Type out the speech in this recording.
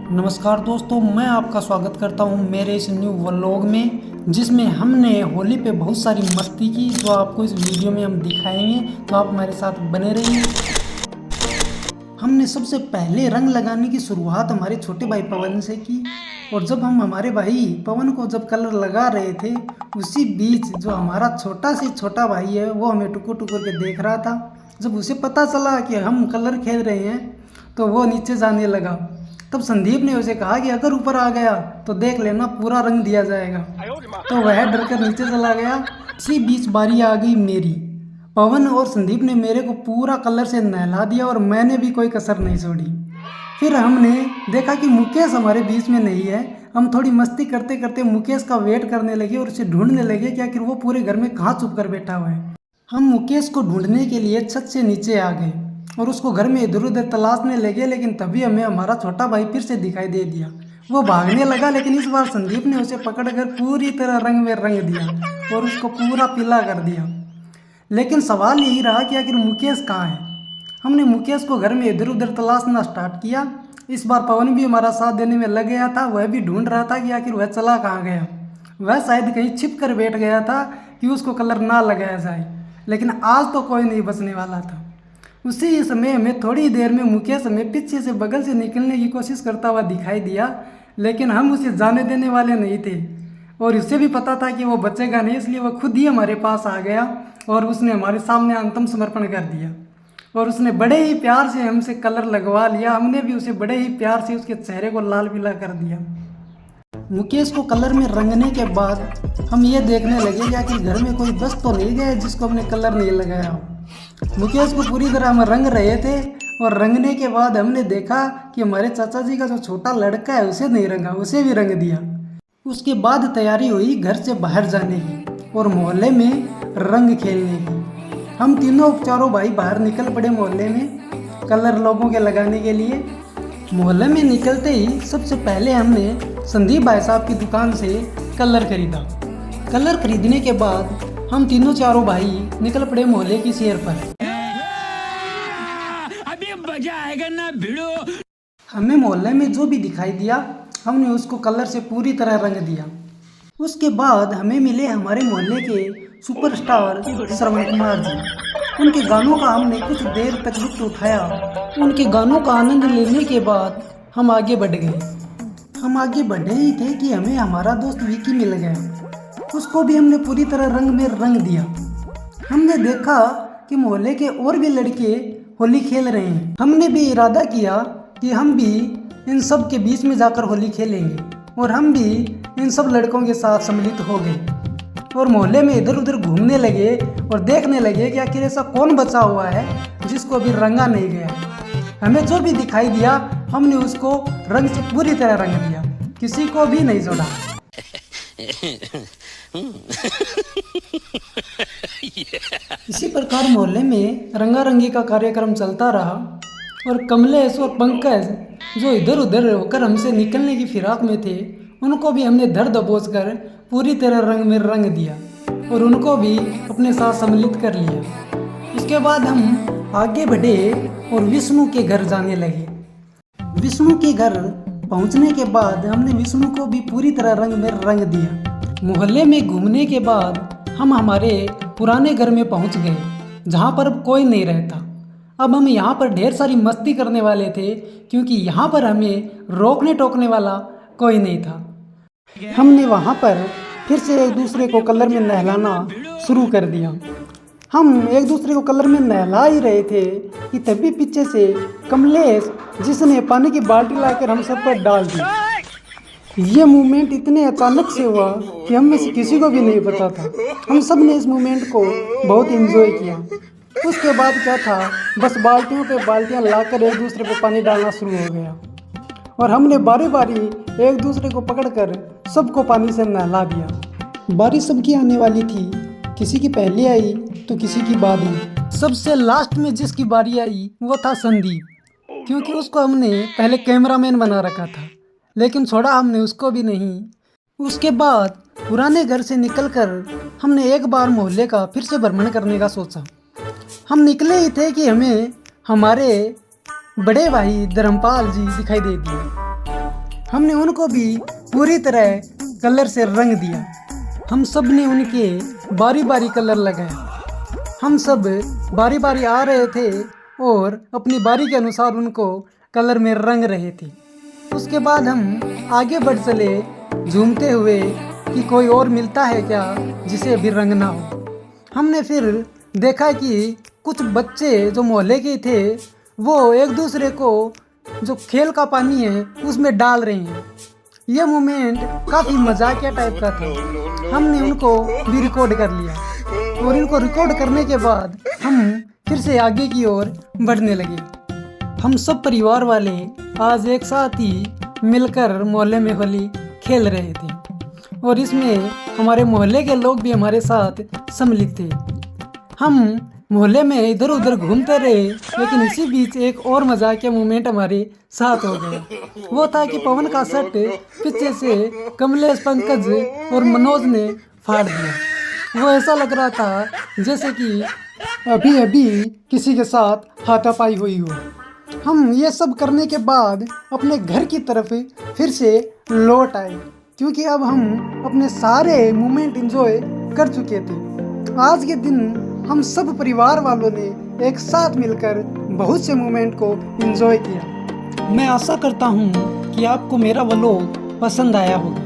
नमस्कार दोस्तों, मैं आपका स्वागत करता हूं मेरे इस न्यू व्लॉग में, जिसमें हमने होली पे बहुत सारी मस्ती की, जो आपको इस वीडियो में हम दिखाएंगे। तो आप हमारे साथ बने रहिए। हमने सबसे पहले रंग लगाने की शुरुआत हमारे छोटे भाई पवन से की, और जब हम हमारे भाई पवन को जब कलर लगा रहे थे, उसी बीच जो हमारा छोटा से छोटा भाई है वो हमें टुकुर टुकुर के देख रहा था। जब उसे पता चला कि हम कलर खेल रहे हैं तो वो नीचे जाने लगा। तब संदीप ने उसे कहा कि अगर ऊपर आ गया तो देख लेना, पूरा रंग दिया जाएगा। तो वह डर कर नीचे चला गया। इसी बीच बारी आ गई मेरी। पवन और संदीप ने मेरे को पूरा कलर से नहला दिया और मैंने भी कोई कसर नहीं छोड़ी। फिर हमने देखा कि मुकेश हमारे बीच में नहीं है। हम थोड़ी मस्ती करते करते मुकेश का वेट करने लगे और उसे ढूंढने लगे कि आखिर वो पूरे घर में कहाँ छुप कर बैठा हुआ है। हम मुकेश को ढूंढने के लिए छत से नीचे आ गए और उसको घर में इधर उधर तलाशने लगे, लेकिन तभी हमें हमारा छोटा भाई फिर से दिखाई दे दिया। वो भागने लगा, लेकिन इस बार संदीप ने उसे पकड़कर पूरी तरह रंग में रंग दिया और उसको पूरा पीला कर दिया। लेकिन सवाल यही रहा कि आखिर मुकेश कहाँ है। हमने मुकेश को घर में इधर उधर तलाशना स्टार्ट किया। इस बार पवन भी हमारा साथ देने में लग गया था। वह भी ढूंढ रहा था कि आखिर वह चला कहाँ गया। वह शायद कहीं छिप कर बैठ गया था कि उसको कलर ना लगाया जाए, लेकिन आज तो कोई नहीं बचने वाला था। उसी समय हमें थोड़ी देर में मुकेश हमें पीछे से बगल से निकलने की कोशिश करता हुआ दिखाई दिया, लेकिन हम उसे जाने देने वाले नहीं थे और उसे भी पता था कि वो बचेगा नहीं, इसलिए वो खुद ही हमारे पास आ गया और उसने हमारे सामने अंतिम समर्पण कर दिया और उसने बड़े ही प्यार से हमसे कलर लगवा लिया। हमने भी उसे बड़े ही प्यार से उसके चेहरे को लाल पीला कर दिया। मुकेश को कलर में रंगने के बाद हम ये देखने लगे कि आखिर घर में कोई बस तो नहीं गया जिसको हमने कलर नहीं लगाया हो। मुकेश को पूरी तरह हम रंग रहे थे और रंगने के बाद हमने देखा कि हमारे चाचा जी का जो छोटा लड़का है उसे नहीं रंगा, उसे भी रंग दिया। उसके बाद तैयारी हुई घर से बाहर जाने की और मोहल्ले में रंग खेलने की। हम चारों भाई बाहर निकल पड़े मोहल्ले में कलर लोगों के लगाने के लिए। मोहल्ले में निकलते ही सबसे पहले हमने संदीप भाई साहब की दुकान से कलर खरीदा। कलर खरीदने के बाद हम चारों भाई निकल पड़े मोहल्ले की सैर पर। अभी मजा आएगा ना भिड़ो। हमें मोहल्ले में जो भी दिखाई दिया हमने उसको कलर से पूरी तरह रंग दिया। उसके बाद हमें मिले हमारे मोहल्ले के सुपरस्टार श्रवण कुमार जी। उनके गानों का हमने कुछ देर तक लुत्फ उठाया। उनके गानों का आनंद लेने के बाद हम आगे बढ़ गए। हम आगे बढ़े ही थे कि हमें हमारा दोस्त विकी मिल गया। उसको भी हमने पूरी तरह रंग में रंग दिया। हमने देखा कि मोहल्ले के और भी लड़के होली खेल रहे हैं। हमने भी इरादा किया कि हम भी इन सब के बीच में जाकर होली खेलेंगे और हम भी इन सब लड़कों के साथ सम्मिलित हो गए और मोहल्ले में इधर उधर घूमने लगे और देखने लगे कि आखिर ऐसा कौन बचा हुआ है जिसको अभी रंगा नहीं गया। हमें जो भी दिखाई दिया हमने उसको रंग से पूरी तरह रंग दिया, किसी को भी नहीं छोड़ा। इसी प्रकार मोहल्ले में रंगारंगी का कार्यक्रम चलता रहा और कमलेश और पंकज जो इधर उधर होकर हमसे निकलने की फिराक में थे, उनको भी हमने धर दबोच कर पूरी तरह रंग में रंग दिया और उनको भी अपने साथ सम्मिलित कर लिया। उसके बाद हम आगे बढ़े और विष्णु के घर जाने लगे। विष्णु के घर पहुंचने के बाद हमने विष्णु को भी पूरी तरह रंग में रंग दिया। मोहल्ले में घूमने के बाद हम हमारे पुराने घर में पहुंच गए, जहां पर अब कोई नहीं रहता। अब हम यहाँ पर ढेर सारी मस्ती करने वाले थे, क्योंकि यहाँ पर हमें रोकने टोकने वाला कोई नहीं था। हमने वहाँ पर फिर से एक दूसरे को कलर में नहलाना शुरू कर दिया। हम एक दूसरे को कलर में नहला ही रहे थे कि तभी पीछे से कमलेश, जिसने पानी की बाल्टी लाकर हम सब पर डाल दी। ये मूवमेंट इतने अचानक से हुआ कि हम में से किसी को भी नहीं पता था। हम सब ने इस मूवमेंट को बहुत एंजॉय किया। उसके बाद क्या था, बस बाल्टियों पे बाल्टियां लाकर एक दूसरे पे पानी डालना शुरू हो गया और हमने बारी बारी एक दूसरे को पकड़कर सबको पानी से नहला दिया। बारी सबकी आने वाली थी, किसी की पहले आई तो किसी की बाद में। सबसे लास्ट में जिसकी बारी आई वो था संदीप, क्योंकि उसको हमने पहले कैमरामैन बना रखा था, लेकिन छोड़ा हमने उसको भी नहीं। उसके बाद पुराने घर से निकलकर हमने एक बार मोहल्ले का फिर से भ्रमण करने का सोचा। हम निकले ही थे कि हमें हमारे बड़े भाई धर्मपाल जी दिखाई दे दिए। हमने उनको भी पूरी तरह कलर से रंग दिया। हम सब ने उनके बारी बारी कलर लगाए। हम सब बारी बारी आ रहे थे और अपनी बारी के अनुसार उनको कलर में रंग रहे थे। उसके बाद हम आगे बढ़ चले झूमते हुए कि कोई और मिलता है क्या जिसे अभी रंगना हो। हमने फिर देखा कि कुछ बच्चे जो मोहल्ले के थे वो एक दूसरे को जो खेल का पानी है उसमें डाल रहे हैं। यह मोमेंट काफ़ी मजाकिया टाइप का था। हमने उनको भी रिकॉर्ड कर लिया और इनको रिकॉर्ड करने के बाद हम फिर से आगे की ओर बढ़ने लगे। हम सब परिवार वाले आज एक साथ ही मिलकर मोहल्ले में होली खेल रहे थे और इसमें हमारे मोहल्ले के लोग भी हमारे साथ सम्मिलित थे। हम मोहल्ले में इधर उधर घूमते रहे, लेकिन इसी बीच एक और मजाकिया मोमेंट हमारे साथ हो गया। वो था कि पवन का शर्ट पीछे से कमलेश, पंकज और मनोज ने फाड़ दिया। वो ऐसा लग रहा था जैसे कि अभी अभी किसी के साथ हाथापाई हुई हो। हम ये सब करने के बाद अपने घर की तरफ फिर से लौट आए, क्योंकि अब हम अपने सारे मोमेंट एंजॉय कर चुके थे। आज के दिन हम सब परिवार वालों ने एक साथ मिलकर बहुत से मोमेंट को एंजॉय किया। मैं आशा करता हूँ कि आपको मेरा व्लॉग पसंद आया होगा।